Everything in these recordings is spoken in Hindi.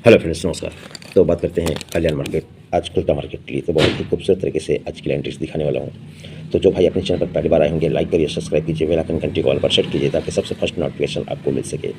हेलो फ्रेंड्स, नमस्कार। तो बात करते हैं कल्याण मार्केट, आज खुलता मार्केट के लिए। तो बहुत ही खूबसूरत तरीके से आज की एंट्रीज दिखाने वाला हूँ। तो जो भाई अपने चैनल पर पहली बार आए होंगे, लाइक करिए, सब्सक्राइब कीजिए, बेल आइकन घंटी को ऑल पर सेट कीजिए ताकि सबसे फर्स्ट नोटिफिकेशन आपको मिल सके।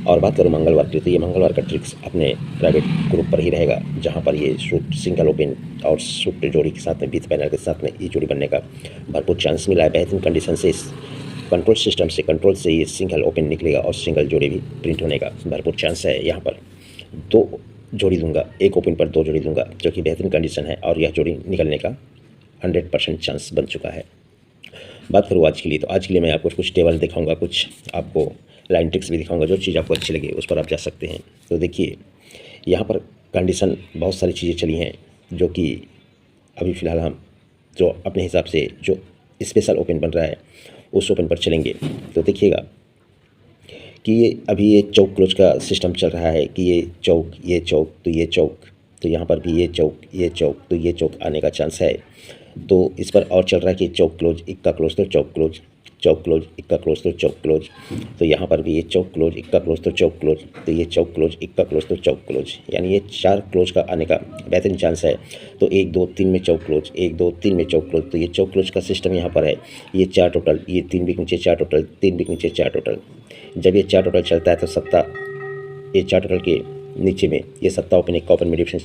और बात करूँ मंगलवार की, तो ये मंगलवार का ट्रिक्स अपने प्राइवेट ग्रुप पर ही रहेगा, जहाँ पर ये सूट सिंगल ओपन और सूट जोड़ी के साथ में बीच पैनल के साथ में ये जोड़ी बनने का भरपूर चांस मिला है। बेहतरीन कंडीशन से इस कंट्रोल सिस्टम से कंट्रोल से ये सिंगल ओपन निकलेगा और सिंगल जोड़ी भी प्रिंट होने का भरपूर चांस है। यहाँ पर दो जोड़ी दूंगा, एक ओपन पर दो जोड़ी दूंगा, जो कि बेहतरीन कंडीशन है और यह जोड़ी निकलने का 100% चांस बन चुका है। बात करूँ आज के लिए, तो आज के लिए मैं आपको कुछ टेबल दिखाऊंगा, कुछ आपको लाइन ट्रिक्स भी दिखाऊंगा। जो चीज़ आपको अच्छी लगे उस पर आप जा सकते हैं। तो देखिए, यहाँ पर कंडीशन बहुत सारी चीज़ें चली हैं, जो कि अभी फ़िलहाल हम जो अपने हिसाब से जो स्पेशल ओपन बन रहा है उस ओपन पर चलेंगे। तो देखिएगा कि ये अभी ये चौक क्लोज का सिस्टम चल रहा है कि ये चौक तो ये चौक, तो यहाँ पर भी ये चौक तो ये चौक आने का चांस है। तो इस पर और चल रहा है कि चौक क्लोज, इक्का क्लोज तो चौक क्लोज, चौक क्लोज, इक्का क्लोज तो चौक क्लोज। तो यहाँ पर भी ये चौक क्लोज, इक्का क्लोज तो चौक क्लोज, तो ये चौक क्लोज, इक्का क्लोज तो चौक क्लोज, यानी ये 4 क्लोज का आने का बेहतरीन चांस है। तो 1 2 3 में चौक क्लोज, 1 2 3 में चौक क्लोज, तो ये चौक क्लोज का सिस्टम यहाँ पर है। ये 4 टोटल, ये 3 बिक नीचे 4 टोटल, 3 बिक नीचे 4 टोटल। जब ये 4 टोटल चलता है तो सत्ता, ये 4 टोटल के नीचे में ये सत्ता ओपन, एक ओपन में डिफरेंस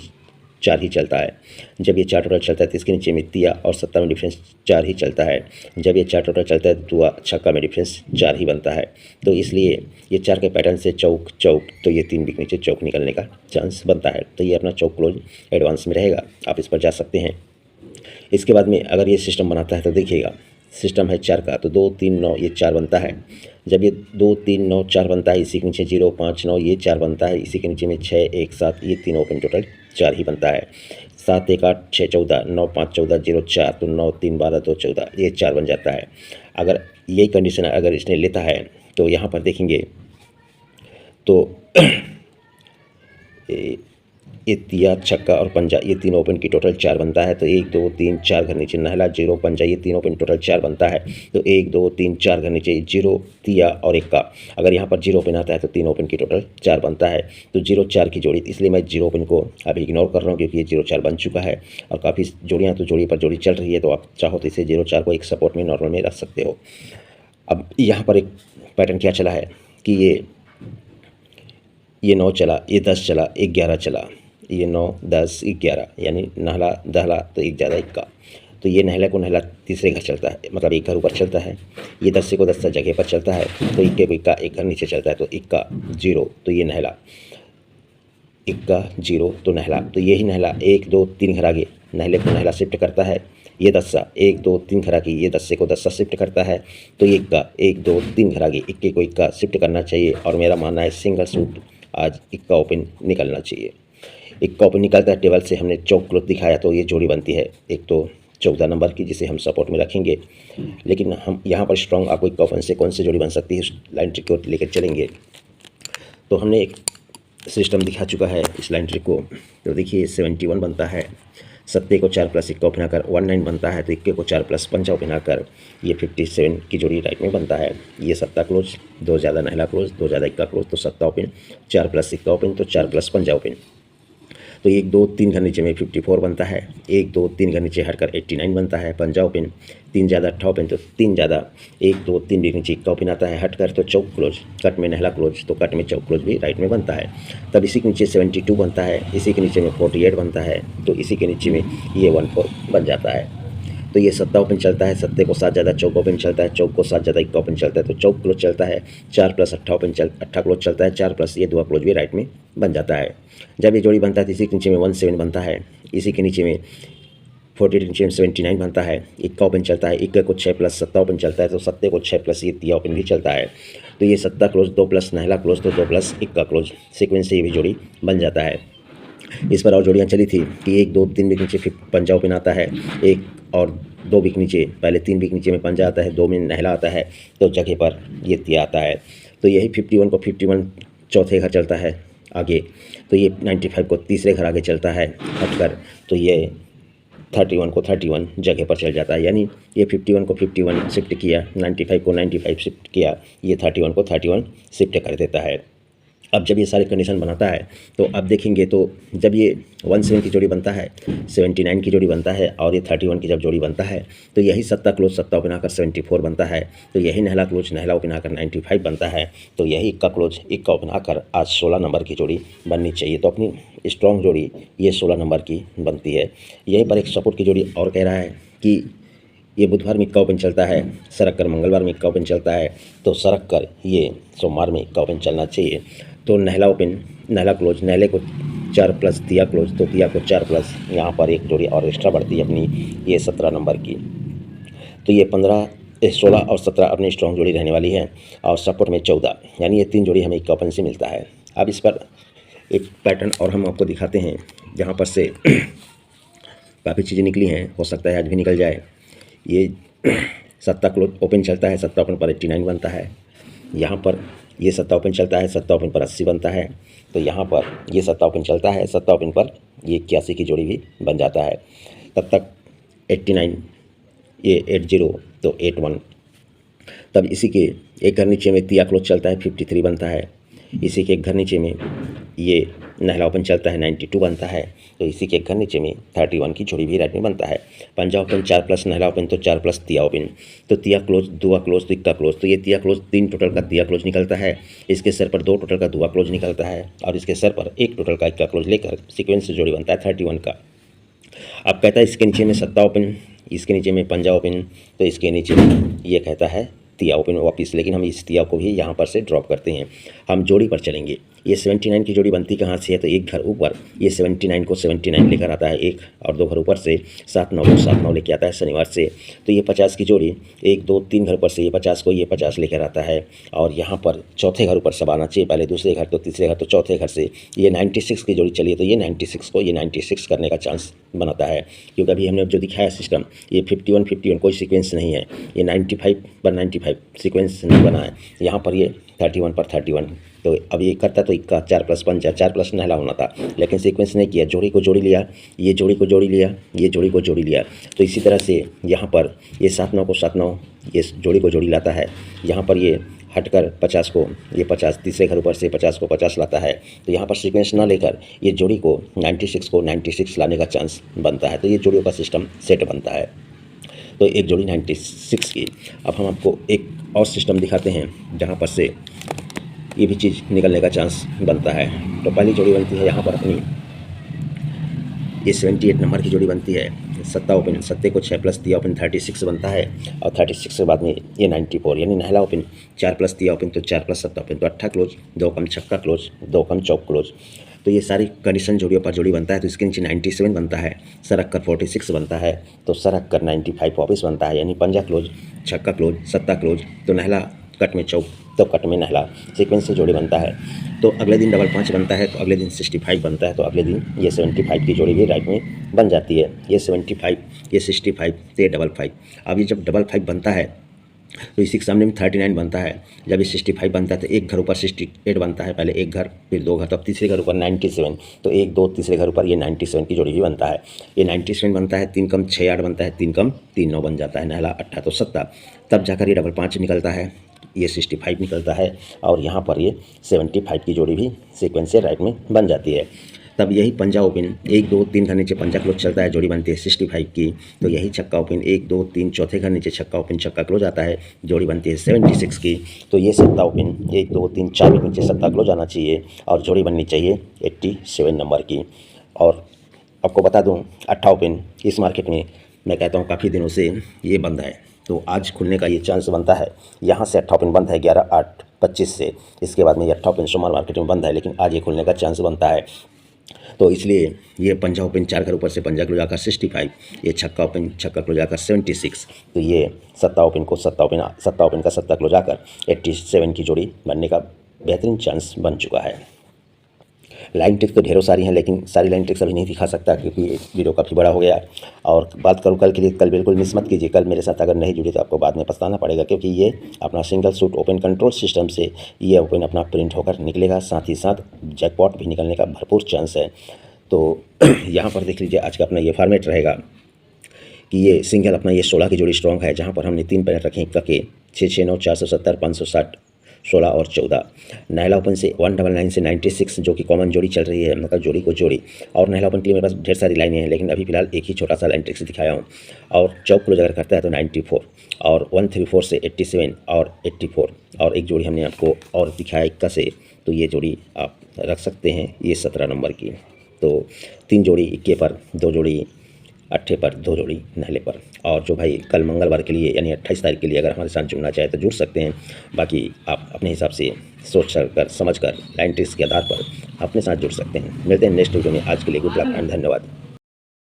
4 ही चलता है। जब ये 4 टोटल चलता है तो इसके नीचे में तिया और सत्ता में डिफरेंस 4 ही चलता है। जब ये 4 टोटल चलता है तो दुआ छक्का में डिफरेंस 4 ही बनता है। तो इसलिए ये 4 के पैटर्न से चौक चौक, तो ये 3 बिक नीचे चौक निकलने का चांस बनता है। तो ये अपना चौक क्लोज एडवांस में रहेगा, आप इस पर जा सकते हैं। इसके बाद में अगर ये सिस्टम बनाता है तो देखिएगा, सिस्टम है 4 का, तो 2 3 9 ये 4 बनता है। जब ये 2 3 9 4 बनता है, इसी के नीचे 0 5 9 ये 4 बनता है, इसी के नीचे में 6 1 7 ये 3 ओपन टोटल 4 ही बनता है। 7 1 8 6 14 9 5 14 0 4, तो 9 3 12 2 14 ये 4 बन जाता है। अगर यही कंडीशन अगर इसने लेता है तो यहाँ पर देखेंगे तो ये तिया छक्का और पंजा ये 3 ओपन की टोटल 4 बनता है। तो 1 2 3 4 घर नीचे नहला 0 पंजा ये 3 ओपन टोटल 4 बनता है। तो 1 2 3 4 घर नीचे 0 तिया और इक्का, अगर यहाँ पर 0 ओपन आता है तो 3 ओपन की टोटल 4 बनता है। तो 0 4 की जोड़ी, इसलिए मैं 0 ओपन को अभी इग्नोर कर रहा हूँ क्योंकि ये 0 4 बन चुका है और काफ़ी जोड़ियाँ तो जोड़ी पर जोड़ी चल रही है। तो आप चाहो तो इसे 0 4 को एक सपोर्ट में नॉर्मल में रख सकते हो। अब यहाँ पर एक पैटर्न क्या चला है कि ये 9 चला, ये 10 चला, 11 चला, ये 9 10 11, यानी नहला दहला तो 1 ज़्यादा इक्का। तो ये नहला को नहला तीसरे घर चलता है, मतलब एक घर ऊपर चलता है। ये 10 को 10 जगह पर चलता है, तो इक्के को इक्का एक घर नीचे चलता है। तो इक्का 0, तो ये नहला, इक्का 0 तो नहला, तो यही नहला 1 2 3 घर आगे नहले को नहला शिफ्ट करता है। ये 10 1 2 3 घर आगे ये 10 को 10 शिफ्ट करता है। तो ये इक्का 1 2 3 घर आगे इक्के को इक्का शिफ्ट करना चाहिए। और मेरा मानना है सिंगल सूट आज इक्का ओपन निकलना चाहिए। इक्का ओपन निकलता है, टेबल से हमने चौक क्लोज दिखाया तो ये जोड़ी बनती है एक तो 14 नंबर की, जिसे हम सपोर्ट में रखेंगे। लेकिन हम यहाँ पर स्ट्रॉन्ग आपको इक्का ओपन से कौन सी जोड़ी बन सकती है इस लाइन ट्रिक को लेकर चलेंगे। तो हमने एक सिस्टम दिखा चुका है इस लाइन ट्रिक को। तो देखिए 71 बनता है, सत्ते को 4 प्लस इक्का ओपन आकर 19 बनता है। तो इक्के को 4 प्लस पंजा ओपन आकर ये 57 की जोड़ी राइट में बनता है। ये सत्ता क्लोज, 2 ज़्यादा नहला क्लोज, 2 ज़्यादा इक्का क्लोज, तो सत्ता ओपन, 4 प्लस इक्का ओपन, तो 4 प्लस पंजा ओपन। तो 1 2 3 घर नीचे में 54 बनता है। 1 2 3 घर नीचे हटकर 89 बनता है, पंजा ओपन। 3 ज़्यादा अट्ठा ओपन, तो 3 ज़्यादा 1 2 3 भी नीचे इक्का ओपन आता है हटकर, तो चौक क्लोज, कट में नहला क्लोज, तो कट में चौक क्लोज भी राइट में बनता है। तब इसी के नीचे 72 बनता है, इसी के नीचे में 48 बनता है, तो इसी के नीचे में ये 14 बन जाता है। तो ये सत्ता ओपन चलता है, सत्ते को 7 ज़्यादा चौक ओपन चलता है, चौक को 7 ज़्यादा इक्का ओपन चलता है, तो चौक क्लोज चलता है। 4 प्लस अट्ठा ओपन अट्ठा क्लोज चलता है, 4 प्लस ये दुआ क्लोज भी राइट में बन जाता है। जब ये जोड़ी बनता है तो इसी के नीचे में 17 बनता है, इसी के नीचे में 48 के नीचे में 79 बनता है। इक्का ओपन चलता है, इक्का को 6 प्लस सत्ता ओपन चलता है, तो सत्ते को 6 प्लस ये तिया ओपन भी चलता है। तो ये सत्ता क्लोज, 2 प्लस नहला क्लोज, तो 2 प्लस इक्का क्लोज, सीक्वेंस से ये भी जोड़ी बन जाता है। इस पर और जोड़ियाँ चली थी कि 1 2 3 बिक नीचे फिर पंजा ओपन आता है, 1 और 2 बिक नीचे, पहले 3 बिक नीचे में पंजा आता है, 2 में नहला आता है, तो जगह पर ये तिया आता है। तो यही 51 को 51 चौथे घर चलता है आगे, तो ये 95 को तीसरे घर आगे चलता है हटकर, तो ये 31 को 31 जगह पर चल जाता है। यानी ये 51 को 51 शिफ्ट किया, 95 को 95 शिफ्ट किया, ये 31 को 31 शिफ्ट कर देता है। अब जब ये सारे कंडीशन बनाता है तो अब देखेंगे तो जब ये 17 की जोड़ी बनता है, 79 की जोड़ी बनता है और ये 31 की जब जोड़ी बनता है तो यही सत्ता क्लोज सत्ता ओपन आकर 74 बनता है, तो यही नहला क्लोज नहला ओपन आकर 95 बनता है, तो यही इक्का क्लोज इक्का ओपन आकर आज 16 नंबर की जोड़ी बननी चाहिए। तो अपनी स्ट्रॉन्ग जोड़ी ये 16 नंबर की बनती है। यहीं पर एक सपोर्ट की जोड़ी और कह रहा है कि ये बुधवार में इक्का ओपन चलता है, सरक कर मंगलवार में इक्का ओपन चलता है, तो सरक कर ये सोमवार में इक्का ओपन चलना चाहिए। तो नहला ओपन नहला क्लोज नहले को 4 प्लस तिया क्लोज, तो तिया को 4 प्लस यहाँ पर एक जोड़ी और एक्स्ट्रा बढ़ती है अपनी ये 17 नंबर की। तो ये 16 और 17 अपनी स्ट्रॉन्ग जोड़ी रहने वाली है और सपोर्ट में 14, यानी ये 3 जोड़ी हमें इक्का ओपन से मिलता है। अब इस पर एक पैटर्न और हम आपको दिखाते हैं जहाँ पर से काफ़ी चीज़ें निकली हैं, हो सकता है आज भी निकल जाए। ये सत्ता क्लोज ओपन चलता है, सत्ता ओपन पर 89 बनता है। यहाँ पर ये सत्ता ओपन चलता है, सत्ता ओपन पर 80 बनता है। तो यहाँ पर ये सत्ता ओपन चलता है, सत्ता ओपन पर ये 81 की जोड़ी भी बन जाता है। तब तक 89 ये 80 तो 81, तब इसी के एक घर नीचे में तिया क्लोज चलता है 53 बनता है। इसी के एक घर नीचे में ये नहला ओपन चलता है 92 बनता है। तो इसी के एक घर नीचे में 31 की जोड़ी भी राइट में बनता है। पंजा ओपन 4 प्लस नहला ओपन तो 4 प्लस तिया ओपन, तो तिया क्लोज दुआ क्लोज तो इक्का क्लोज, तो ये तिया क्लोज 3 टोटल का तिया क्लोज निकलता है। इसके सर पर 2 टोटल का दुआ क्लोज निकलता है और इसके सर पर 1 टोटल का इक्का क्लोज लेकर सीक्वेंस से जोड़ी बनता है 31 का। अब कहता है इसके नीचे में सत्ता ओपन, इसके नीचे में पंजा ओपन, तो इसके नीचे में ये कहता है तिया ओपन वापिस, लेकिन हम इस तिया को भी यहाँ पर से ड्रॉप करते हैं। हम जोड़ी पर चलेंगे। ये 79 की जोड़ी बनती कहाँ से है, तो एक घर ऊपर ये 79 को 79 लेकर आता है एक, और 2 घर ऊपर से 79 को 79 लेकर आता है शनिवार से। तो ये 50 की जोड़ी 1 2 3 घर पर से ये 50 को ये 50 लेकर आता है, और यहाँ पर चौथे घर ऊपर सब आना चाहिए, पहले दूसरे घर तो तीसरे घर तो चौथे घर से ये 96 की जोड़ी चली है, तो ये 96 को ये 96 करने का चांस बनाता है। क्योंकि अभी हमने जो दिखाया सिस्टम ये 51 कोई सीक्वेंस नहीं है, ये 95 पर 95 सीक्वेंस नहीं बना है, यहाँ पर ये 31 पर 31। तो अब ये करता तो इक्का 4 प्लस पंजा 4 प्लस नहला होना था, लेकिन सीक्वेंस नहीं किया, जोड़ी को जोड़ी लिया, ये जोड़ी को जोड़ी लिया, ये जोड़ी को जोड़ी लिया। तो इसी तरह से यहाँ पर ये 79 को 79 ये जोड़ी को जोड़ी लाता है। यहाँ पर ये हटकर 50 को ये 50 तीसरे घर ऊपर से 50 को 50 लाता है। तो यहाँ पर सीक्वेंस ना लेकर ये जोड़ी को 96 को 96 लाने का चांस बनता है। तो ये जोड़ियों का सिस्टम सेट बनता है। तो एक जोड़ी 96 की। अब हम आपको एक और सिस्टम दिखाते हैं जहाँ पर से ये भी चीज़ निकलने का चांस बनता है। तो पहली जोड़ी बनती है यहाँ पर अपनी ये 78 नंबर की जोड़ी बनती है, सत्ता ओपन सत्ते को 6 प्लस तिया ओपन 36 बनता है, और 36 के बाद में ये 94 यानी नहला ओपन 4 प्लस तिया ओपन तो 4 प्लस सत्ता ओपन तो 8 क्लोज, 2 कम छक्का क्लोज, 2 कम चौक क्लोज। तो ये सारी कंडीशन जोड़ियों पर जोड़ी बनता है। तो इसके नीचे 97 बनता है, सरक कर 46 बनता है, तो सरक कर 95 वापस बनता है, यानी पंजा क्लोज छक्का क्लोज सत्ता क्लोज, तो नहला कट में चौक तो कट में नहला, सीक्वेंस से जोड़ी बनता है। तो अगले दिन डबल 5 बनता है, तो अगले दिन 65 बनता है, तो अगले दिन ये 75 की जोड़ी भी राइट में बन जाती है। ये 75 ये 65 तो ये डबल 5। अब ये जब डबल 5 बनता है तो इसी के सामने में 39 बनता है। जब ये 65 बनता है तो एक घर ऊपर 68 बनता है, पहले एक घर फिर 2 घर, तो अब तीसरे घर ऊपर 97, तो 1 2 तीसरे घर ऊपर ये 97 की जोड़ी भी बनता है। ये 97 बनता है, 3 कम 6 8 बनता है, 3 कम 3 9 बन जाता है, नहला 8 तो 7, तब जाकर ये डबल 5 निकलता है, ये 65 निकलता है, और यहाँ पर ये 75 की जोड़ी भी सीक्वेंस से राइट में बन जाती है। तब यही पंजा ओपन 1 2 3 घर नीचे पंजा क्लोज चलता है, जोड़ी बनती है 65 की। तो यही छक्का ओपन 1 2 3 चौथे घर नीचे छक्का ओपन छक्का क्लोज आता है, जोड़ी बनती है 76 की। तो ये सत्ता ओपन 1 2 3 4 के नीचे सत्ता क्लोज आना चाहिए और जोड़ी बननी चाहिए 87 नंबर की। और आपको बता दूं अट्ठा ओपन इस मार्केट में मैं कहता हूँ काफ़ी दिनों से ये बंद है, तो आज खुलने का ये चांस बनता है। यहाँ से अट्ठा ओपन बंद है 11/8/25 से, इसके बाद में ये अट्ठा ओपन सोमवार मार्केट में बंद है, लेकिन आज ये खुलने का चांस बनता है। तो इसलिए ये पंजा ओपन 4 घर ऊपर से पंजा क्लोज आकर 65, ये छक्का ओपन छक्का क्लोज आकर 76, तो ये सत्ता ओपन का सत्ता क्लोज आकर 87 की जोड़ी बनने का बेहतरीन चांस बन चुका है। लाइन ट्रिक्स तो ढेरों सारी हैं, लेकिन सारी लाइन ट्रिक्स अभी नहीं दिखा सकता क्योंकि वीडियो काफ़ी बड़ा हो गया। और बात करूँ कल के लिए, कल बिल्कुल मिस मत कीजिए। कल मेरे साथ अगर नहीं जुड़े तो आपको बाद में पछताना पड़ेगा, क्योंकि ये अपना single suit open control system से ये ओपन अपना प्रिंट होकर निकलेगा, साथ ही साथ जैकपॉट भी निकलने का भरपूर चांस है। तो यहाँ पर देख लीजिए आज का अपना ये फॉर्मेट रहेगा कि ये सिंगल अपना ये 16 की जोड़ी स्ट्रॉन्ग है, जहाँ पर हमने 3 पैरेट रखे इक्का के 6 6 9 470 560 16 और 14। नायला ओपन से 199 से 96 जो कि कॉमन जोड़ी चल रही है, मतलब जोड़ी को जोड़ी। और नायला ओपन के लिए मेरे पास ढेर सारी लाइनें हैं, लेकिन अभी फिलहाल एक ही छोटा सा लाइन ट्रिक्स दिखाया हूँ। और चौक क्लोज अगर करता है तो 94 और 134 से 87 और 84। और एक जोड़ी हमने आपको और दिखाया 21 से, तो ये जोड़ी आप रख सकते हैं, ये 17 नंबर की। तो 3 जोड़ी 21 पर, 2 जोड़ी 8 पर, 2 जोड़ी नायले पर। और जो भाई कल मंगलवार के लिए यानी 28 तारीख के लिए अगर हमारे साथ जुड़ना चाहे तो जुड़ सकते हैं। बाकी आप अपने हिसाब से सोच कर समझ कर लाइन ट्रिक्स के आधार पर अपने साथ जुड़ सकते हैं। मिलते हैं नेक्स्ट वीडियो में। आज के लिए गुड लक एंड धन्यवाद।